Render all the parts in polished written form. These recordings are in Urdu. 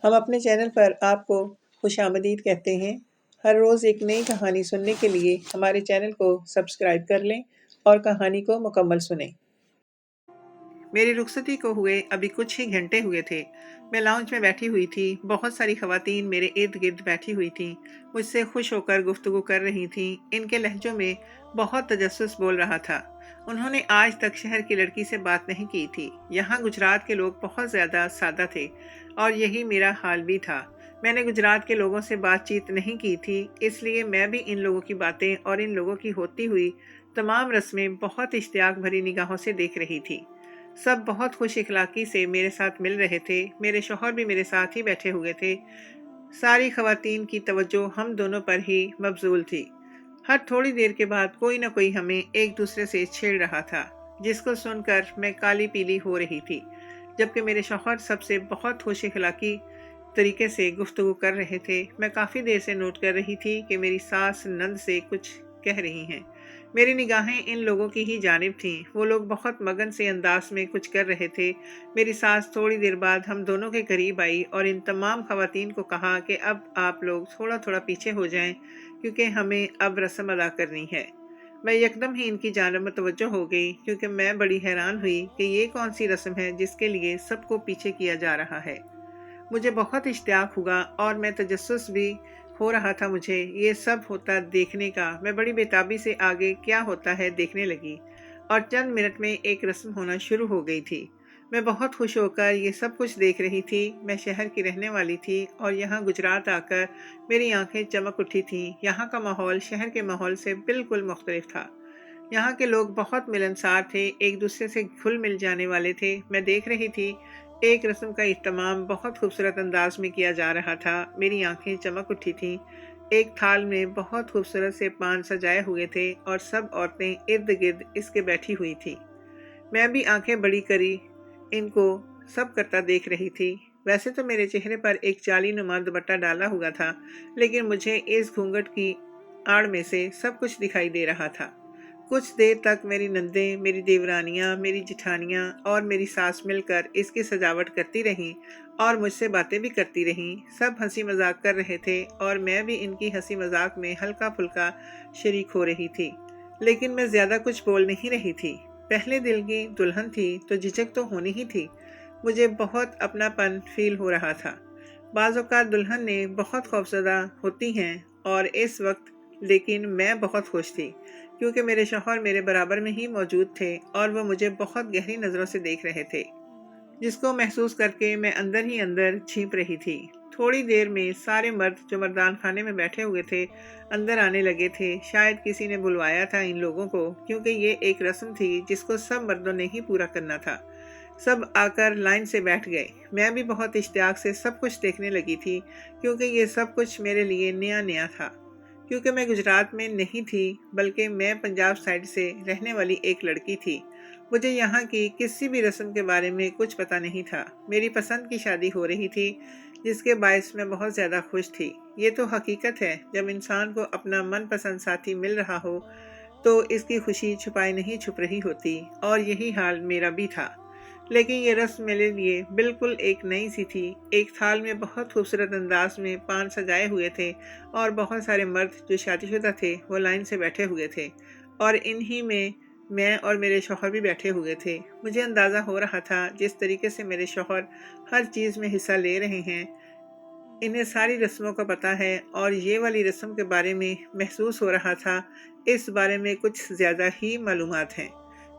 ہم اپنے چینل پر آپ کو خوش آمدید کہتے ہیں۔ ہر روز ایک نئی کہانی سننے کے لیے ہمارے چینل کو سبسکرائب کر لیں اور کہانی کو مکمل سنیں۔ میری رخصتی کو ہوئے ابھی کچھ ہی گھنٹے ہوئے تھے۔ میں لاؤنج میں بیٹھی ہوئی تھی۔ بہت ساری خواتین میرے ارد گرد بیٹھی ہوئی تھیں، مجھ سے خوش ہو کر گفتگو کر رہی تھیں۔ ان کے لہجوں میں بہت تجسس بول رہا تھا۔ انہوں نے آج تک شہر کی لڑکی سے بات نہیں کی تھی۔ یہاں گجرات کے لوگ بہت زیادہ سادہ تھے اور یہی میرا حال بھی تھا۔ میں نے گجرات کے لوگوں سے بات چیت نہیں کی تھی، اس لیے میں بھی ان لوگوں کی باتیں اور ان لوگوں کی ہوتی ہوئی تمام رسمیں بہت اشتیاق بھری نگاہوں سے دیکھ رہی تھی۔ سب بہت خوش اخلاقی سے میرے ساتھ مل رہے تھے۔ میرے شوہر بھی میرے ساتھ ہی بیٹھے ہوئے تھے۔ ساری خواتین کی توجہ ہم دونوں پر ہی مبذول تھی۔ ہر تھوڑی دیر کے بعد کوئی نہ کوئی ہمیں ایک دوسرے سے چھیڑ رہا تھا، جس کو سن کر میں کالی پیلی ہو رہی تھی، جبکہ میرے شوہر سب سے بہت خوش اخلاقی طریقے سے گفتگو کر رہے تھے۔ میں کافی دیر سے نوٹ کر رہی تھی کہ میری ساس نند سے کچھ کہہ رہی ہیں۔ میری نگاہیں ان لوگوں کی ہی جانب تھیں۔ وہ لوگ بہت مگن سے انداز میں کچھ کر رہے تھے۔ میری ساس تھوڑی دیر بعد ہم دونوں کے قریب آئی اور ان تمام خواتین کو کہا کہ اب آپ لوگ تھوڑا تھوڑا پیچھے ہو جائیں، کیونکہ ہمیں اب رسم ادا کرنی ہے۔ میں یکدم ہی ان کی جانب متوجہ ہو گئی، کیونکہ میں بڑی حیران ہوئی کہ یہ کون سی رسم ہے جس کے لیے سب کو پیچھے کیا جا رہا ہے۔ مجھے بہت اشتیاق ہوا اور میں تجسس بھی ہو رہا تھا مجھے یہ سب ہوتا دیکھنے کا۔ میں بڑی بےتابی سے آگے کیا ہوتا ہے دیکھنے لگی اور چند منٹ میں ایک رسم ہونا شروع ہو گئی تھی۔ میں بہت خوش ہو کر یہ سب کچھ دیکھ رہی تھی۔ میں شہر کی رہنے والی تھی اور یہاں گجرات آ کر میری آنکھیں چمک اٹھی تھیں۔ یہاں کا ماحول شہر کے ماحول سے بالکل مختلف تھا۔ یہاں کے لوگ بہت ملنسار تھے، ایک دوسرے سے گھل مل جانے والے تھے۔ میں دیکھ رہی تھی ایک رسم کا اہتمام بہت خوبصورت انداز میں کیا جا رہا تھا۔ میری آنکھیں چمک اٹھی تھیں۔ ایک تھال میں بہت خوبصورت سے پان سجائے ہوئے تھے اور سب عورتیں ارد گرد اس کے بیٹھی ہوئی تھی۔ میں بھی آنکھیں بڑی کری ان کو سب کرتا دیکھ رہی تھی۔ ویسے تو میرے چہرے پر ایک جالی نما دوپٹہ ڈالا ہوا تھا، لیکن مجھے اس گھونگھٹ کی آڑ میں سے سب کچھ دکھائی دے رہا تھا۔ کچھ دیر تک میری نندیں، میری دیورانیاں، میری جٹھانیاں اور میری ساس مل کر اس کی سجاوٹ کرتی رہیں اور مجھ سے باتیں بھی کرتی رہیں۔ سب ہنسی مذاق کر رہے تھے اور میں بھی ان کی ہنسی مذاق میں ہلکا پھلکا شریک ہو رہی تھی، لیکن میں زیادہ کچھ بول نہیں رہی تھی۔ پہلے دل کی دلہن تھی تو جھجک تو ہونی ہی تھی۔ مجھے بہت اپنا پن فیل ہو رہا تھا۔ بعض اوقات دلہن نے بہت خوفزدہ ہوتی ہیں اور اس وقت لیکن میں بہت خوش تھی، کیونکہ میرے شوہر میرے برابر میں ہی موجود تھے اور وہ مجھے بہت گہری نظروں سے دیکھ رہے تھے، جس کو محسوس کر کے میں اندر ہی اندر چھینپ رہی تھی۔ تھوڑی دیر میں سارے مرد جو مردان خانے میں بیٹھے ہوئے تھے اندر آنے لگے تھے۔ شاید کسی نے بلوایا تھا ان لوگوں کو، کیونکہ یہ ایک رسم تھی جس کو سب مردوں نے ہی پورا کرنا تھا۔ سب آ کر لائن سے بیٹھ گئے۔ میں بھی بہت اشتیاق سے سب کچھ دیکھنے لگی تھی، کیونکہ یہ سب کچھ میرے لیے نیا نیا تھا۔ کیونکہ میں گجرات میں نہیں تھی بلکہ میں پنجاب سائڈ سے رہنے والی ایک لڑکی تھی، مجھے یہاں کی کسی بھی رسم کے بارے میں کچھ پتہ نہیں تھا۔ میری پسند کی شادی ہو رہی تھی، جس کے باعث میں بہت زیادہ خوش تھی۔ یہ تو حقیقت ہے، جب انسان کو اپنا من پسند ساتھی مل رہا ہو تو اس کی خوشی چھپائے نہیں چھپ رہی ہوتی، اور یہی حال میرا بھی تھا۔ لیکن یہ رسم میرے لیے بالکل ایک نئی سی تھی۔ ایک تھال میں بہت خوبصورت انداز میں پان سجائے ہوئے تھے اور بہت سارے مرد جو شادی شدہ تھے وہ لائن سے بیٹھے ہوئے تھے، اور انہی میں اور میرے شوہر بھی بیٹھے ہوئے تھے۔ مجھے اندازہ ہو رہا تھا جس طریقے سے میرے شوہر ہر چیز میں حصہ لے رہے ہیں، انہیں ساری رسموں کا پتہ ہے، اور یہ والی رسم کے بارے میں محسوس ہو رہا تھا اس بارے میں کچھ زیادہ ہی معلومات ہیں،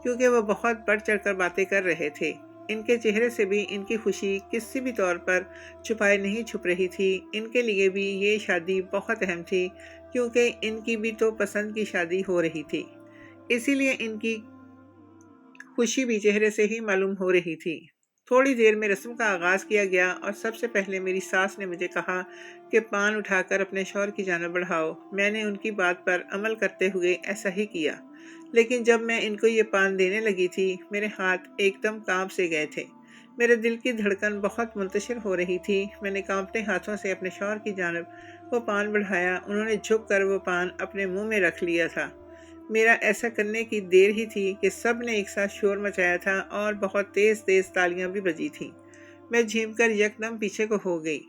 کیونکہ وہ بہت بڑھ چڑھ کر باتیں کر رہے تھے۔ ان کے چہرے سے بھی ان کی خوشی کسی بھی طور پر چھپائے نہیں چھپ رہی تھی۔ ان کے لیے بھی یہ شادی بہت اہم تھی، کیونکہ ان کی بھی تو پسند کی شادی ہو رہی تھی، اسی لیے ان کی خوشی بھی چہرے سے ہی معلوم ہو رہی تھی۔ تھوڑی دیر میں رسم کا آغاز کیا گیا اور سب سے پہلے میری ساس نے مجھے کہا کہ پان اٹھا کر اپنے شوہر کی جانب بڑھاؤ۔ میں نے ان کی بات پر عمل کرتے ہوئے ایسا ہی کیا، لیکن جب میں ان کو یہ پان دینے لگی تھی میرے ہاتھ ایک دم کانپ سے گئے تھے۔ میرے دل کی دھڑکن بہت منتشر ہو رہی تھی۔ میں نے کانپتے ہاتھوں سے اپنے شوہر کی جانب وہ پان بڑھایا۔ انہوں نے جھک کر وہ پان اپنے منہ میں رکھ لیا تھا۔ میرا ایسا کرنے کی دیر ہی تھی کہ سب نے ایک ساتھ شور مچایا تھا اور بہت تیز تیز تالیاں بھی بجی تھیں۔ میں جھیم کر یکدم پیچھے کو ہو گئی۔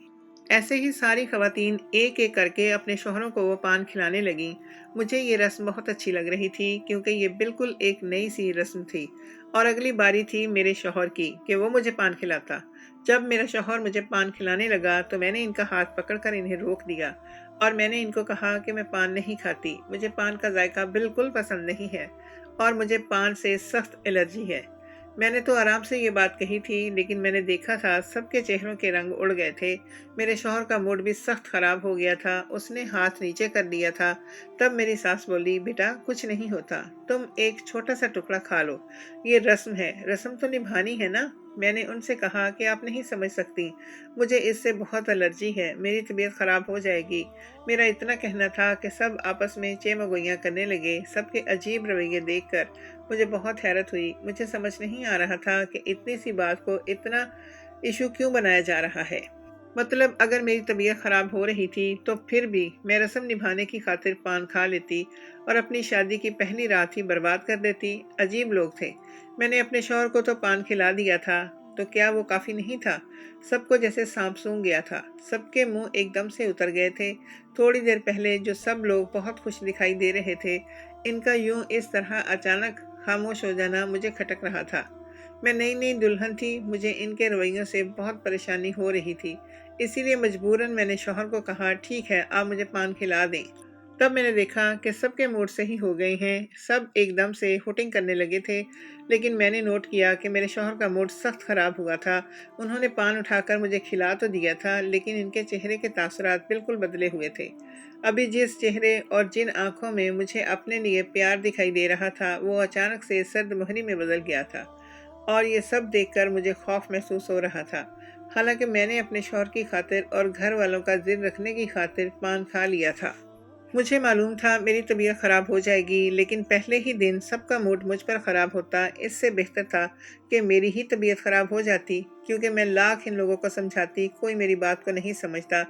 ایسے ہی ساری خواتین ایک ایک کر کے اپنے شوہروں کو وہ پان کھلانے لگیں۔ مجھے یہ رسم بہت اچھی لگ رہی تھی کیونکہ یہ بالکل ایک نئی سی رسم تھی، اور اگلی باری تھی میرے شوہر کی کہ وہ مجھے پان کھلاتا۔ جب میرا شوہر مجھے پان کھلانے لگا تو میں نے ان کا ہاتھ پکڑ کر انہیں روک دیا، اور میں نے ان کو کہا کہ میں پان نہیں کھاتی، مجھے پان کا ذائقہ بالکل پسند نہیں ہے، اور مجھے پان سے سخت الرجی ہے۔ میں نے تو آرام سے یہ بات کہی تھی، لیکن میں نے دیکھا تھا سب کے چہروں کے رنگ اڑ گئے تھے۔ میرے شوہر کا موڈ بھی سخت خراب ہو گیا تھا، اس نے ہاتھ نیچے کر لیا تھا۔ تب میری ساس بولی، بیٹا کچھ نہیں ہوتا، تم ایک چھوٹا سا ٹکڑا کھا لو، یہ رسم ہے، رسم تو نبھانی ہے نا۔ میں نے ان سے کہا کہ آپ نہیں سمجھ سکتی، مجھے اس سے بہت الرجی ہے، میری طبیعت خراب ہو جائے گی۔ میرا اتنا کہنا تھا کہ سب آپس میں چیمگوئیاں کرنے لگے۔ سب کے عجیب رویے دیکھ کر مجھے بہت حیرت ہوئی۔ مجھے سمجھ نہیں آ رہا تھا کہ اتنی سی بات کو اتنا ایشو کیوں بنایا جا رہا ہے۔ مطلب اگر میری طبیعت خراب ہو رہی تھی تو پھر بھی میں رسم نبھانے کی خاطر پان کھا لیتی اور اپنی شادی کی پہلی رات ہی برباد کر دیتی۔ عجیب لوگ تھے۔ میں نے اپنے شوہر کو تو پان کھلا دیا تھا، تو کیا وہ کافی نہیں تھا؟ سب کو جیسے سانپ سونگھ گیا تھا، سب کے منہ ایک دم سے اتر گئے تھے۔ تھوڑی دیر پہلے جو سب لوگ بہت خوش دکھائی دے رہے تھے، ان کا یوں اس طرح اچانک خاموش ہو جانا مجھے کھٹک رہا تھا۔ میں نئی نئی دلہن تھی، مجھے ان کے رویوں سے بہت پریشانی ہو رہی تھی، اسی لیے مجبوراً میں نے شوہر کو کہا، ٹھیک ہے آپ مجھے پان کھلا دیں۔ تب میں نے دیکھا کہ سب کے موڈ صحیح ہو گئے ہیں، سب ایک دم سے ہوٹنگ کرنے لگے تھے، لیکن میں نے نوٹ کیا کہ میرے شوہر کا موڈ سخت خراب ہوا تھا۔ انہوں نے پان اٹھا کر مجھے کھلا تو دیا تھا، لیکن ان کے چہرے کے تاثرات بالکل بدلے ہوئے تھے۔ ابھی جس چہرے اور جن آنکھوں میں مجھے اپنے لیے پیار دکھائی دے رہا تھا، وہ اچانک سے سرد مہری میں بدل گیا تھا، اور یہ سب دیکھ کر مجھے خوف محسوس ہو رہا تھا۔ حالانکہ میں نے اپنے شوہر کی خاطر اور گھر والوں کا ذل رکھنے کی خاطر پان کھا لیا تھا۔ مجھے معلوم تھا میری طبیعت خراب ہو جائے گی، لیکن پہلے ہی دن سب کا موڈ مجھ پر خراب ہوتا، اس سے بہتر تھا کہ میری ہی طبیعت خراب ہو جاتی، کیونکہ میں لاکھ ان لوگوں کو سمجھاتی، کوئی میری بات کو نہیں سمجھتا۔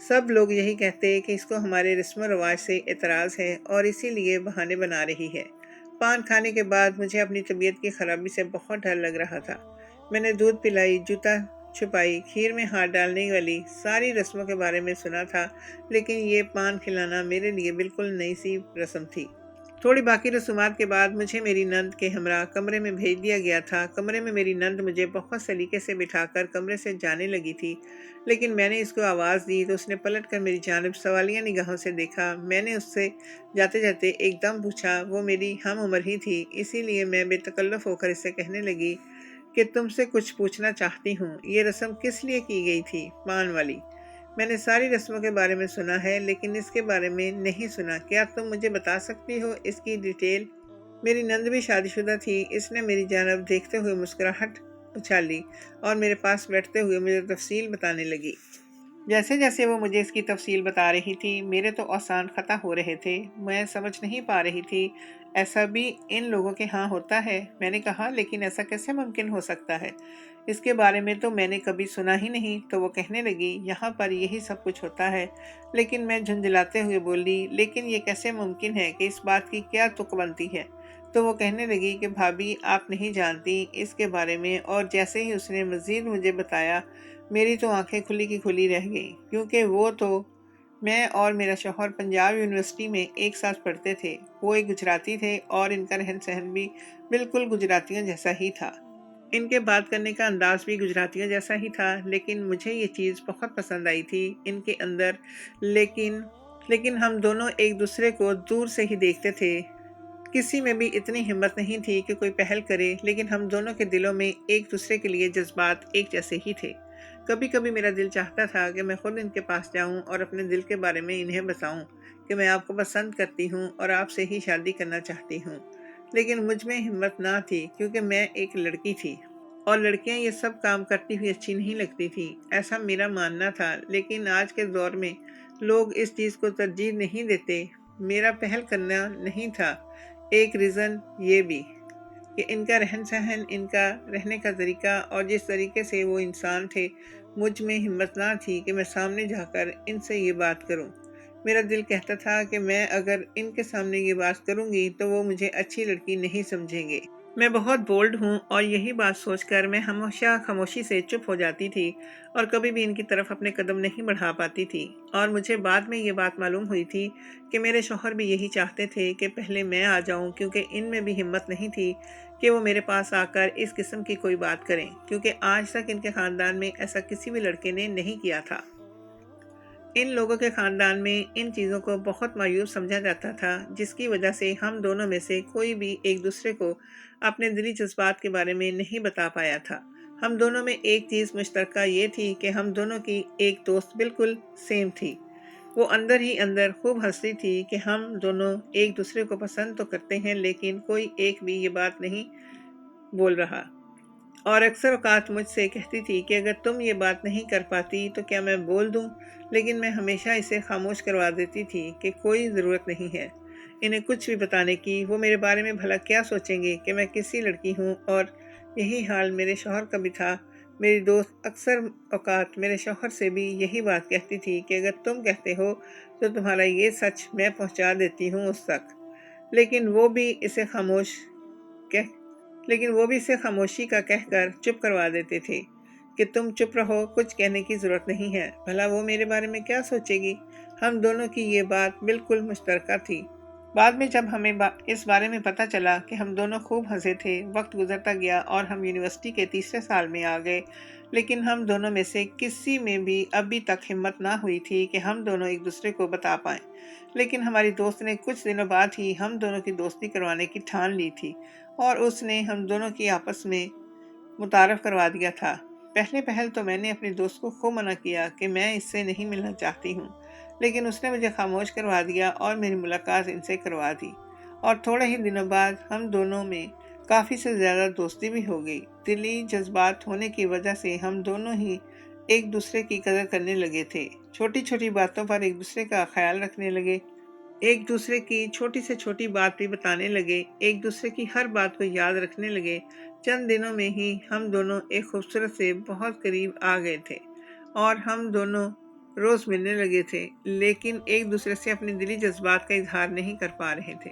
سب لوگ یہی کہتے کہ اس کو ہمارے رسم و رواج سے اعتراض ہے اور اسی لیے بہانے بنا رہی ہے۔ پان کھانے کے بعد مجھے اپنی طبیعت کی خرابی سے بہت ڈر لگ رہا تھا۔ میں نے دودھ پلائی، جوتا چھپائی، کھیر میں ہاتھ ڈالنے والی ساری رسموں کے بارے میں سنا تھا، لیکن یہ پان کھلانا میرے لیے بالکل نئی سی رسم تھی۔ تھوڑی باقی رسومات کے بعد مجھے میری نند کے ہمراہ کمرے میں بھیج دیا گیا تھا۔ کمرے میں میری نند مجھے بہت سلیقے سے بٹھا کر کمرے سے جانے لگی تھی، لیکن میں نے اس کو آواز دی تو اس نے پلٹ کر میری جانب سوالیہ نگاہوں سے دیکھا۔ میں نے اس سے جاتے جاتے ایک دم پوچھا، وہ میری ہم عمر ہی تھی، اسی لیے میں بے تکلف ہو کر اس سے کہنے لگی کہ تم سے کچھ پوچھنا چاہتی ہوں، یہ رسم کس لیے کی گئی تھی؟ پان والی۔ میں نے ساری رسموں کے بارے میں سنا ہے، لیکن اس کے بارے میں نہیں سنا، کیا تم مجھے بتا سکتی ہو اس کی ڈیٹیل؟ میری نند بھی شادی شدہ تھی، اس نے میری جانب دیکھتے ہوئے مسکراہٹ اچھالی اور میرے پاس بیٹھتے ہوئے مجھے تفصیل بتانے لگی۔ جیسے جیسے وہ مجھے اس کی تفصیل بتا رہی تھی، میرے تو اوسان خطا ہو رہے تھے۔ میں سمجھ نہیں پا رہی تھی، ایسا بھی ان لوگوں کے ہاں ہوتا ہے؟ میں نے کہا، لیکن ایسا کیسے ممکن ہو سکتا ہے؟ اس کے بارے میں تو میں نے کبھی سنا ہی نہیں۔ تو وہ کہنے لگی، یہاں پر یہی سب کچھ ہوتا ہے۔ لیکن میں جھنجھلاتے ہوئے بولی، لیکن یہ کیسے ممکن ہے کہ اس بات کی کیا تک بنتی ہے؟ تو وہ کہنے لگی کہ بھابھی آپ نہیں جانتی اس کے بارے میں، اور جیسے ہی اس نے مزید مجھے بتایا، میری تو آنکھیں کھلی کی کھلی رہ گئیں، کیونکہ وہ تو میں اور میرا شوہر پنجاب یونیورسٹی میں ایک ساتھ پڑھتے تھے۔ وہ ایک گجراتی تھے اور ان کا رہن سہن بھی بالکل گجراتیوں جیسا ہی تھا۔ ان کے بات کرنے کا انداز بھی گجراتیوں جیسا ہی تھا، لیکن مجھے یہ چیز بہت پسند آئی تھی ان کے اندر۔ لیکن ہم دونوں ایک دوسرے کو دور سے ہی دیکھتے تھے، کسی میں بھی اتنی ہمت نہیں تھی کہ کوئی پہل کرے، لیکن ہم دونوں کے دلوں میں ایک دوسرے کے لیے جذبات ایک جیسے ہی تھے۔ کبھی کبھی میرا دل چاہتا تھا کہ میں خود ان کے پاس جاؤں اور اپنے دل کے بارے میں انہیں بتاؤں کہ میں آپ کو پسند کرتی ہوں اور آپ سے ہی شادی کرنا چاہتی ہوں، لیکن مجھ میں ہمت نہ تھی، کیونکہ میں ایک لڑکی تھی اور لڑکیاں یہ سب کام کرتی ہوئی اچھی نہیں لگتی تھی، ایسا میرا ماننا تھا۔ لیکن آج کے دور میں لوگ اس چیز کو ترجیح نہیں دیتے۔ میرا پہل کرنا نہیں تھا۔ ایک ریزن یہ بھی کہ ان کا رہن سہن، ان کا رہنے کا طریقہ اور جس طریقے سے وہ انسان تھے، مجھ میں ہمت نہ تھی کہ میں سامنے جا کر ان سے یہ بات کروں۔ میرا دل کہتا تھا کہ میں اگر ان کے سامنے یہ بات کروں گی تو وہ مجھے اچھی لڑکی نہیں سمجھیں گے۔ میں بہت بولڈ ہوں اور یہی بات سوچ کر میں ہمیشہ خاموشی سے چپ ہو جاتی تھی اور کبھی بھی ان کی طرف اپنے قدم نہیں بڑھا پاتی تھی۔ اور مجھے بعد میں یہ بات معلوم ہوئی تھی کہ میرے شوہر بھی یہی چاہتے تھے کہ پہلے میں آ جاؤں، کیونکہ ان میں بھی ہمت نہیں تھی کہ وہ میرے پاس آ کر اس قسم کی کوئی بات کریں، کیونکہ آج تک ان کے خاندان میں ایسا کسی بھی لڑکے نے نہیں کیا تھا۔ ان لوگوں کے خاندان میں ان چیزوں کو بہت مایوس سمجھا جاتا تھا، جس کی وجہ سے ہم دونوں میں سے کوئی بھی ایک دوسرے کو اپنے دلی جذبات کے بارے میں نہیں بتا پایا تھا۔ ہم دونوں میں ایک چیز مشترکہ یہ تھی کہ ہم دونوں کی ایک دوست بالکل سیم تھی۔ وہ اندر ہی اندر خوب ہنستی تھی کہ ہم دونوں ایک دوسرے کو پسند تو کرتے ہیں، لیکن کوئی ایک بھی یہ بات نہیں بول رہا۔ اور اکثر اوقات مجھ سے کہتی تھی کہ اگر تم یہ بات نہیں کر پاتی تو کیا میں بول دوں، لیکن میں ہمیشہ اسے خاموش کروا دیتی تھی کہ کوئی ضرورت نہیں ہے انہیں کچھ بھی بتانے کی۔ وہ میرے بارے میں بھلا کیا سوچیں گے کہ میں کسی لڑکی ہوں؟ اور یہی حال میرے شوہر کا بھی تھا۔ میری دوست اکثر اوقات میرے شوہر سے بھی یہی بات کہتی تھی کہ اگر تم کہتے ہو تو تمہارا یہ سچ میں پہنچا دیتی ہوں اس تک، لیکن وہ بھی اسے خاموشی کا کہہ کر چپ کروا دیتے تھے کہ تم چپ رہو، کچھ کہنے کی ضرورت نہیں ہے، بھلا وہ میرے بارے میں کیا سوچے گی۔ ہم دونوں کی یہ بات بالکل مشترکہ تھی۔ بعد میں جب ہمیں اس بارے میں پتہ چلا کہ ہم دونوں خوب ہنسے تھے۔ وقت گزرتا گیا اور ہم یونیورسٹی کے تیسرے سال میں آ گئے، لیکن ہم دونوں میں سے کسی میں بھی ابھی تک ہمت نہ ہوئی تھی کہ ہم دونوں ایک دوسرے کو بتا پائیں۔ لیکن ہماری دوست نے کچھ دنوں بعد ہی ہم دونوں کی دوستی کروانے کی ٹھان لی تھی اور اس نے ہم دونوں کی آپس میں متعارف کروا دیا تھا۔ پہل تو میں نے اپنی دوست کو خوب منع کیا کہ میں اس سے نہیں ملنا چاہتی ہوں، لیکن اس نے مجھے خاموش کروا دیا اور میری ملاقات ان سے کروا دی، اور تھوڑے ہی دنوں بعد ہم دونوں میں کافی سے زیادہ دوستی بھی ہو گئی۔ دلی جذبات ہونے کی وجہ سے ہم دونوں ہی ایک دوسرے کی قدر کرنے لگے تھے، چھوٹی چھوٹی باتوں پر ایک دوسرے کا خیال رکھنے لگے، ایک دوسرے کی چھوٹی سے چھوٹی بات بھی بتانے لگے، ایک دوسرے کی ہر بات کو یاد رکھنے لگے۔ چند دنوں میں ہی ہم دونوں ایک خوبصورت سے بہت قریب آ گئے تھے اور ہم دونوں روز ملنے لگے تھے، لیکن ایک دوسرے سے اپنی دلی جذبات کا اظہار نہیں کر پا رہے تھے۔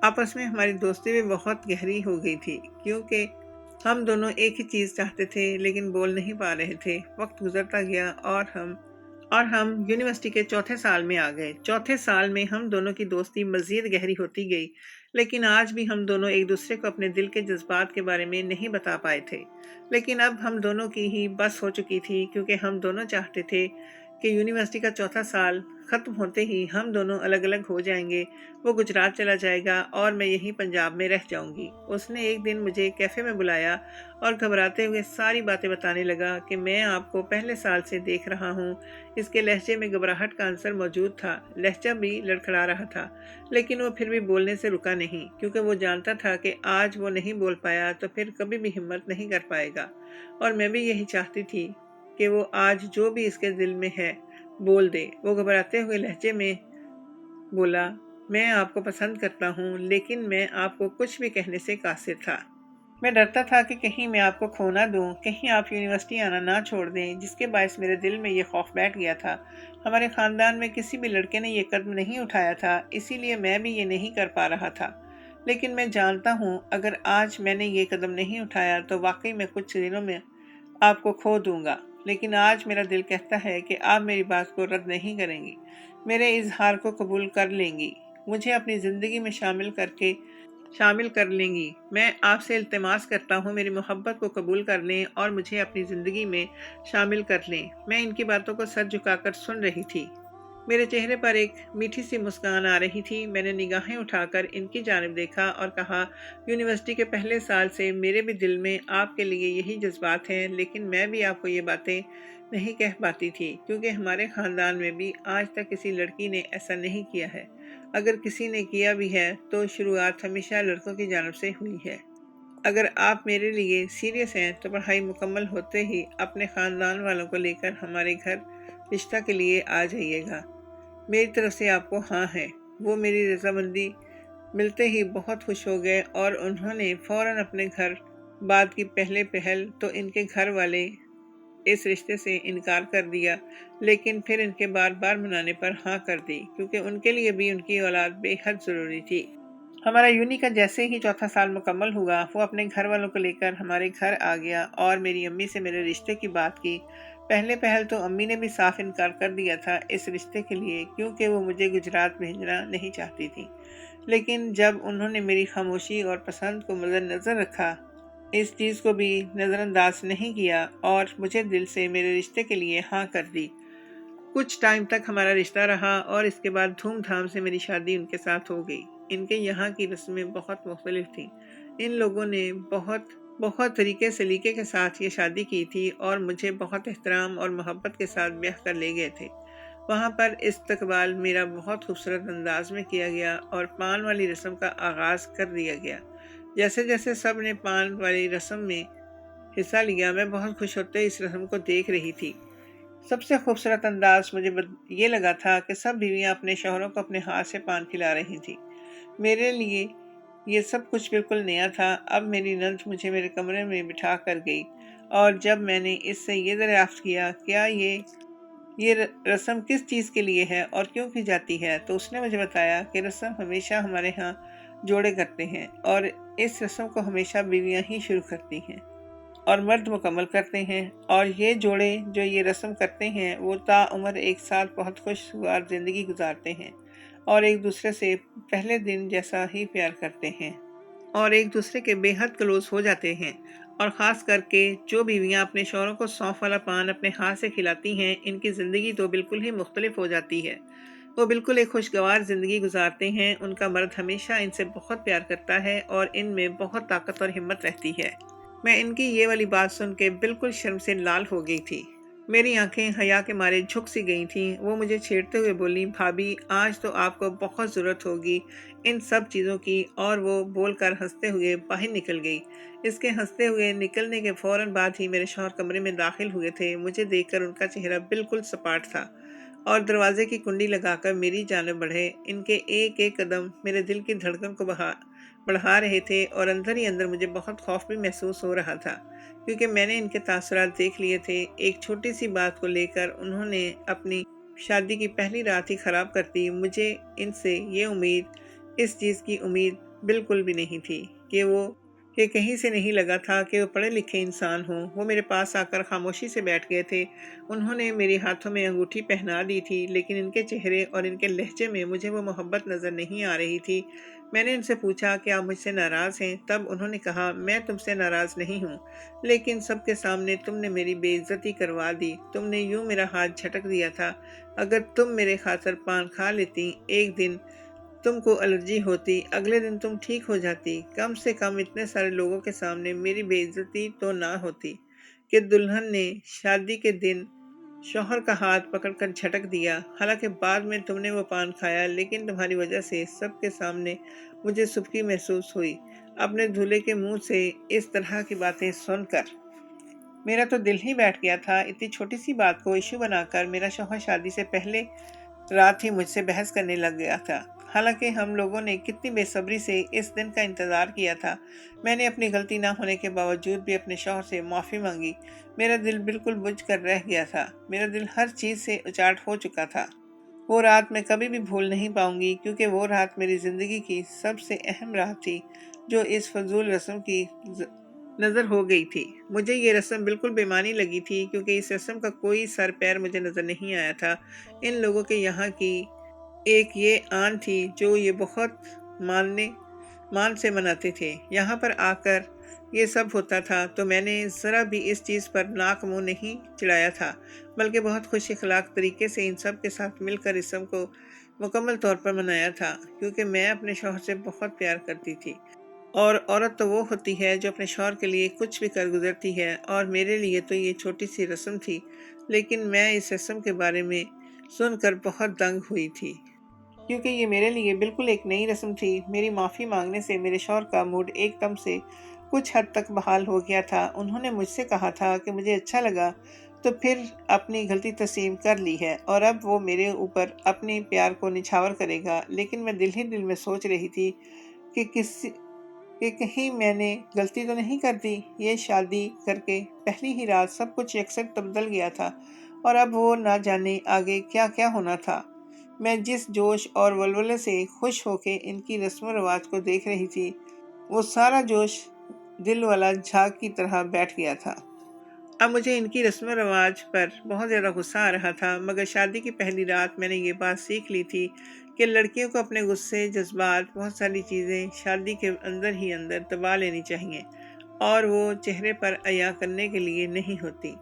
آپس میں ہماری دوستی بھی بہت گہری ہو گئی تھی، کیونکہ ہم دونوں ایک ہی چیز چاہتے تھے لیکن بول نہیں پا رہے تھے۔ وقت گزرتا گیا اور ہم یونیورسٹی کے چوتھے سال میں آ گئے۔ چوتھے سال میں ہم دونوں کی دوستی مزید گہری ہوتی گئی، لیکن آج بھی ہم دونوں ایک دوسرے کو اپنے دل کے جذبات کے بارے میں نہیں بتا پائے تھے۔ لیکن اب ہم دونوں کی ہی بس ہو چکی تھی، کیونکہ ہم دونوں چاہتے تھے کہ یونیورسٹی کا چوتھا سال ختم ہوتے ہی ہم دونوں الگ الگ ہو جائیں گے۔ وہ گجرات چلا جائے گا اور میں یہیں پنجاب میں رہ جاؤں گی۔ اس نے ایک دن مجھے کیفے میں بلایا اور گھبراتے ہوئے ساری باتیں بتانے لگا کہ میں آپ کو پہلے سال سے دیکھ رہا ہوں۔ اس کے لہجے میں گھبراہٹ کا عنصر موجود تھا، لہجہ بھی لڑکھڑا رہا تھا، لیکن وہ پھر بھی بولنے سے رکا نہیں، کیونکہ وہ جانتا تھا کہ آج وہ نہیں بول پایا تو پھر کبھی بھی ہمت نہیں کر پائے گا، اور میں بھی یہی چاہتی تھی کہ وہ آج جو بھی اس کے دل میں ہے بول دے۔ وہ گھبراتے ہوئے لہجے میں بولا، میں آپ کو پسند کرتا ہوں، لیکن میں آپ کو کچھ بھی کہنے سے قاصر تھا۔ میں ڈرتا تھا کہ کہیں میں آپ کو کھو نہ دوں، کہیں آپ یونیورسٹی آنا نہ چھوڑ دیں، جس کے باعث میرے دل میں یہ خوف بیٹھ گیا تھا۔ ہمارے خاندان میں کسی بھی لڑکے نے یہ قدم نہیں اٹھایا تھا، اسی لیے میں بھی یہ نہیں کر پا رہا تھا۔ لیکن میں جانتا ہوں اگر آج میں نے یہ قدم نہیں اٹھایا تو واقعی میں کچھ دنوں میں آپ کو کھو دوں گا، لیکن آج میرا دل کہتا ہے کہ آپ میری بات کو رد نہیں کریں گی، میرے اظہار کو قبول کر لیں گی، مجھے اپنی زندگی میں شامل کر لیں گی۔ میں آپ سے التماس کرتا ہوں میری محبت کو قبول کر لیں اور مجھے اپنی زندگی میں شامل کر لیں۔ میں ان کی باتوں کو سر جھکا کر سن رہی تھی۔ میرے چہرے پر ایک میٹھی سی مسکان آ رہی تھی۔ میں نے نگاہیں اٹھا کر ان کی جانب دیکھا اور کہا، یونیورسٹی کے پہلے سال سے میرے بھی دل میں آپ کے لیے یہی جذبات ہیں، لیکن میں بھی آپ کو یہ باتیں نہیں کہہ پاتی تھی، کیونکہ ہمارے خاندان میں بھی آج تک کسی لڑکی نے ایسا نہیں کیا ہے۔ اگر کسی نے کیا بھی ہے تو شروعات ہمیشہ لڑکوں کی جانب سے ہوئی ہے۔ اگر آپ میرے لیے سیریس ہیں تو پڑھائی مکمل ہوتے ہی اپنے خاندان والوں کو لے کر ہمارے گھر رشتہ کے لیے آ جائیے گا۔ میری طرف سے آپ کو ہاں ہے۔ وہ میری رضامندی ملتے ہی بہت خوش ہو گئے اور انہوں نے فوراً اپنے گھر بات کی پہل تو ان کے گھر والے اس رشتے سے انکار کر دیا، لیکن پھر ان کے بار بار منانے پر ہاں کر دی، کیونکہ ان کے لیے بھی ان کی اولاد بے حد ضروری تھی۔ ہمارا یونی کا جیسے ہی چوتھا سال مکمل ہوا، وہ اپنے گھر والوں کو لے کر ہمارے گھر آ گیا اور میری امی سے میرے رشتے کی بات کی۔ پہل تو امی نے بھی صاف انکار کر دیا تھا اس رشتے کے لیے، کیونکہ وہ مجھے گجرات بھیجنا نہیں چاہتی تھی۔ لیکن جب انہوں نے میری خاموشی اور پسند کو مد نظر رکھا، اس چیز کو بھی نظر انداز نہیں کیا اور مجھے دل سے میرے رشتے کے لیے ہاں کر دی۔ کچھ ٹائم تک ہمارا رشتہ رہا اور اس کے بعد دھوم دھام سے میری شادی ان کے ساتھ ہو گئی۔ ان کے یہاں کی رسمیں بہت مختلف تھیں۔ ان لوگوں نے بہت طریقے سلیقے کے ساتھ یہ شادی کی تھی اور مجھے بہت احترام اور محبت کے ساتھ بیاہ کر لے گئے تھے۔ وہاں پر استقبال میرا بہت خوبصورت انداز میں کیا گیا اور پان والی رسم کا آغاز کر دیا گیا۔ جیسے جیسے سب نے پان والی رسم میں حصہ لیا، میں بہت خوش ہوتے اس رسم کو دیکھ رہی تھی۔ سب سے خوبصورت انداز مجھے یہ لگا تھا کہ سب بیویاں اپنے شوہروں کو اپنے ہاتھ سے پان کھلا رہی تھی۔ میرے لیے یہ سب کچھ بالکل نیا تھا۔ اب میری نند مجھے میرے کمرے میں بٹھا کر گئی اور جب میں نے اس سے یہ دریافت کیا کیا یہ رسم کس چیز کے لیے ہے اور کیوں کی جاتی ہے، تو اس نے مجھے بتایا کہ رسم ہمیشہ ہمارے ہاں جوڑے کرتے ہیں اور اس رسم کو ہمیشہ بیویاں ہی شروع کرتی ہیں اور مرد مکمل کرتے ہیں، اور یہ جوڑے جو یہ رسم کرتے ہیں وہ تا عمر ایک ساتھ بہت خوشگوار زندگی گزارتے ہیں اور ایک دوسرے سے پہلے دن جیسا ہی پیار کرتے ہیں اور ایک دوسرے کے بے حد کلوز ہو جاتے ہیں۔ اور خاص کر کے جو بیویاں اپنے شوہروں کو سونف والا پان اپنے ہاتھ سے کھلاتی ہیں، ان کی زندگی تو بالکل ہی مختلف ہو جاتی ہے۔ وہ بالکل ایک خوشگوار زندگی گزارتے ہیں۔ ان کا مرد ہمیشہ ان سے بہت پیار کرتا ہے اور ان میں بہت طاقت اور ہمت رہتی ہے۔ میں ان کی یہ والی بات سن کے بالکل شرم سے لال ہو گئی تھی۔ میری آنکھیں حیا کے مارے جھک سی گئی تھیں۔ وہ مجھے چھیڑتے ہوئے بولی، بھابھی آج تو آپ کو بہت ضرورت ہوگی ان سب چیزوں کی، اور وہ بول کر ہنستے ہوئے باہر نکل گئی۔ اس کے ہنستے ہوئے نکلنے کے فوراً بعد ہی میرے شوہر کمرے میں داخل ہوئے تھے۔ مجھے دیکھ کر ان کا چہرہ بالکل سپاٹ تھا اور دروازے کی کنڈی لگا کر میری جانب بڑھے۔ ان کے ایک ایک قدم میرے دل کی دھڑکن کو بڑھا رہے تھے اور اندر ہی اندر مجھے بہت خوف بھی محسوس ہو رہا تھا، کیونکہ میں نے ان کے تاثرات دیکھ لیے تھے۔ ایک چھوٹی سی بات کو لے کر انہوں نے اپنی شادی کی پہلی رات ہی خراب کر دی۔ مجھے ان سے اس چیز کی امید بالکل بھی نہیں تھی کہ کہیں سے نہیں لگا تھا کہ وہ پڑھے لکھے انسان ہوں۔ وہ میرے پاس آ کر خاموشی سے بیٹھ گئے تھے۔ انہوں نے میرے ہاتھوں میں انگوٹھی پہنا دی تھی، لیکن ان کے چہرے اور ان کے لہجے میں مجھے وہ محبت نظر نہیں آ رہی تھی۔ میں نے ان سے پوچھا کہ آپ مجھ سے ناراض ہیں؟ تب انہوں نے کہا، میں تم سے ناراض نہیں ہوں، لیکن سب کے سامنے تم نے میری بے عزتی کروا دی۔ تم نے یوں میرا ہاتھ جھٹک دیا تھا۔ اگر تم میرے خاطر پان کھا لیتی، ایک دن تم کو الرجی ہوتی، اگلے دن تم ٹھیک ہو جاتی، کم سے کم اتنے سارے لوگوں کے سامنے میری بے عزتی تو نہ ہوتی کہ دلہن نے شادی کے دن شوہر کا ہاتھ پکڑ کر جھٹک دیا۔ حالانکہ بعد میں تم نے وہ پان کھایا، لیکن تمہاری وجہ سے سب کے سامنے مجھے سبکی محسوس ہوئی۔ اپنے دھولے کے منہ سے اس طرح کی باتیں سن کر میرا تو دل ہی بیٹھ گیا تھا۔ اتنی چھوٹی سی بات کو ایشو بنا کر میرا شوہر شادی سے پہلے رات ہی مجھ سے بحث کرنے لگ گیا تھا، حالانکہ ہم لوگوں نے کتنی بے صبری سے اس دن کا انتظار کیا تھا۔ میں نے اپنی غلطی نہ ہونے کے باوجود بھی اپنے شوہر سے معافی مانگی۔ میرا دل بالکل بجھ کر رہ گیا تھا۔ میرا دل ہر چیز سے اچاٹ ہو چکا تھا۔ وہ رات میں کبھی بھی بھول نہیں پاؤں گی، کیونکہ وہ رات میری زندگی کی سب سے اہم رات تھی جو اس فضول رسم کی نظر ہو گئی تھی۔ مجھے یہ رسم بالکل بے معنی لگی تھی، کیونکہ اس رسم کا کوئی سر پیر مجھے نظر نہیں آیا تھا۔ ان لوگوں کے یہاں کی ایک یہ آن تھی جو یہ بہت مان سے مناتے تھے۔ یہاں پر آ کر یہ سب ہوتا تھا تو میں نے ذرا بھی اس چیز پر ناک منہ نہیں چڑھایا تھا، بلکہ بہت خوش اخلاق طریقے سے ان سب کے ساتھ مل کر رسم کو مکمل طور پر منایا تھا، کیونکہ میں اپنے شوہر سے بہت پیار کرتی تھی۔ اور عورت تو وہ ہوتی ہے جو اپنے شوہر کے لیے کچھ بھی کر گزرتی ہے، اور میرے لیے تو یہ چھوٹی سی رسم تھی، لیکن میں اس رسم کے بارے میں سن کر بہت دنگ ہوئی تھی، کیونکہ یہ میرے لیے بالکل ایک نئی رسم تھی۔ میری معافی مانگنے سے میرے شوہر کا موڈ ایک دم سے کچھ حد تک بحال ہو گیا تھا۔ انہوں نے مجھ سے کہا تھا کہ مجھے اچھا لگا تو پھر اپنی غلطی تسلیم کر لی ہے اور اب وہ میرے اوپر اپنے پیار کو نچھاور کرے گا۔ لیکن میں دل ہی دل میں سوچ رہی تھی کہ کہیں میں نے غلطی تو نہیں کر دی۔ یہ شادی کر کے پہلی ہی رات سب کچھ یکسر تبدل گیا تھا اور اب وہ نہ جانے آگے کیا کیا ہونا تھا۔ میں جس جوش اور ولولے سے خوش ہو کے ان کی رسم و رواج کو دیکھ رہی تھی، وہ سارا جوش دل والا جھاگ کی طرح بیٹھ گیا تھا۔ اب مجھے ان کی رسم و رواج پر بہت زیادہ غصہ آ رہا تھا، مگر شادی کی پہلی رات میں نے یہ بات سیکھ لی تھی کہ لڑکیوں کو اپنے غصے، جذبات، بہت ساری چیزیں شادی کے اندر ہی اندر دبا لینی چاہیے اور وہ چہرے پر عیاں کرنے کے لیے نہیں ہوتی۔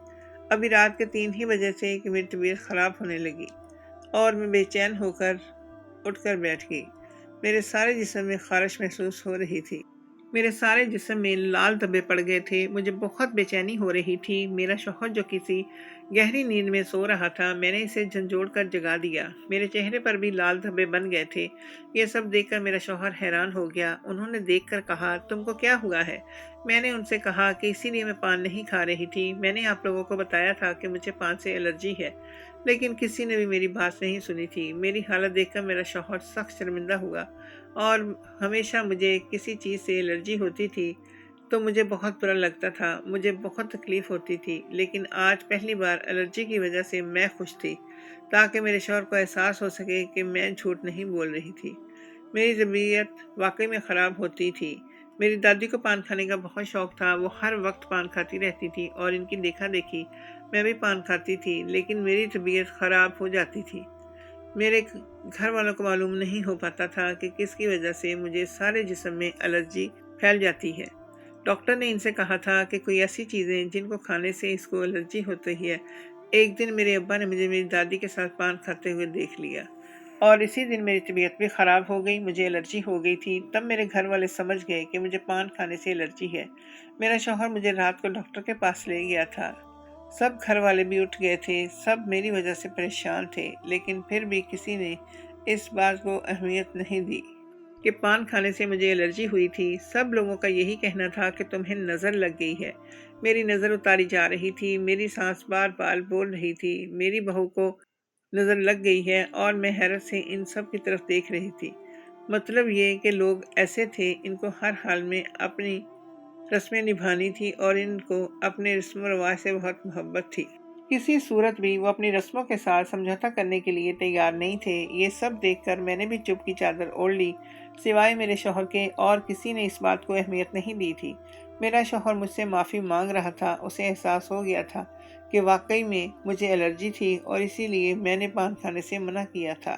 ابھی رات کے 3 ہی بجے سے کہ میری طبیعت خراب ہونے لگی اور میں بے چین ہو کر اٹھ کر بیٹھ گئی۔ میرے سارے جسم میں خارش محسوس ہو رہی تھی۔ میرے سارے جسم میں لال دھبے پڑ گئے تھے۔ مجھے بہت بے چینی ہو رہی تھی۔ میرا شوہر جو کسی گہری نیند میں سو رہا تھا، میں نے اسے جھنجھوڑ کر جگا دیا۔ میرے چہرے پر بھی لال دھبے بن گئے تھے۔ یہ سب دیکھ کر میرا شوہر حیران ہو گیا۔ انہوں نے دیکھ کر کہا، تم کو کیا ہوا ہے؟ میں نے ان سے کہا کہ اسی لیے میں پان نہیں کھا رہی تھی۔ میں نے آپ لوگوں کو بتایا تھا کہ مجھے پان سے الرجی ہے، لیکن کسی نے بھی میری بات نہیں سنی تھی۔ میری حالت دیکھ کر میرا شوہر سخت شرمندہ ہوا، اور ہمیشہ مجھے کسی چیز سے الرجی ہوتی تھی تو مجھے بہت برا لگتا تھا، مجھے بہت تکلیف ہوتی تھی، لیکن آج پہلی بار الرجی کی وجہ سے میں خوش تھی، تاکہ میرے شوہر کو احساس ہو سکے کہ میں جھوٹ نہیں بول رہی تھی۔ میری طبیعت واقعی میں خراب ہوتی تھی۔ میری دادی کو پان کھانے کا بہت شوق تھا، وہ ہر وقت پان کھاتی رہتی تھی اور ان کی دیکھا دیکھی میں بھی پان کھاتی تھی، لیکن میری طبیعت خراب ہو جاتی تھی۔ میرے گھر والوں کو معلوم نہیں ہو پاتا تھا کہ کس کی وجہ سے مجھے سارے جسم میں الرجی پھیل جاتی ہے۔ ڈاکٹر نے ان سے کہا تھا کہ کوئی ایسی چیزیں جن کو کھانے سے اس کو الرجی ہوتی ہے۔ ایک دن میرے ابا نے مجھے میری دادی کے ساتھ پان کھاتے ہوئے دیکھ لیا، اور اسی دن میری طبیعت بھی خراب ہو گئی، مجھے الرجی ہو گئی تھی۔ تب میرے گھر والے سمجھ گئے کہ مجھے پان کھانے سے الرجی ہے۔ میرا شوہر مجھے رات کو ڈاکٹر کے پاس لے گیا تھا۔ سب گھر والے بھی اٹھ گئے تھے، سب میری وجہ سے پریشان تھے، لیکن پھر بھی کسی نے اس بات کو اہمیت نہیں دی کہ پان کھانے سے مجھے الرجی ہوئی تھی۔ سب لوگوں کا یہی کہنا تھا کہ تمہیں نظر لگ گئی ہے۔ میری نظر اتاری جا رہی تھی، میری سانس بار بار بول رہی تھی، میری بہو کو نظر لگ گئی ہے، اور میں حیرت سے ان سب کی طرف دیکھ رہی تھی۔ مطلب یہ کہ لوگ ایسے تھے، ان کو ہر حال میں اپنی رسمیں نبھانی تھی اور ان کو اپنے رسم و رواج سے بہت محبت تھی۔ کسی صورت بھی وہ اپنی رسموں کے ساتھ سمجھوتہ کرنے کے لیے تیار نہیں تھے۔ یہ سب دیکھ کر میں نے بھی چپ کی چادر اوڑھ لی، سوائے میرے شوہر کے، اور کسی نے اس بات کو اہمیت نہیں دی تھی۔ میرا شوہر مجھ سے معافی مانگ رہا تھا، اسے احساس ہو گیا تھا کہ واقعی میں مجھے الرجی تھی اور اسی لیے میں نے پان کھانے سے منع کیا تھا۔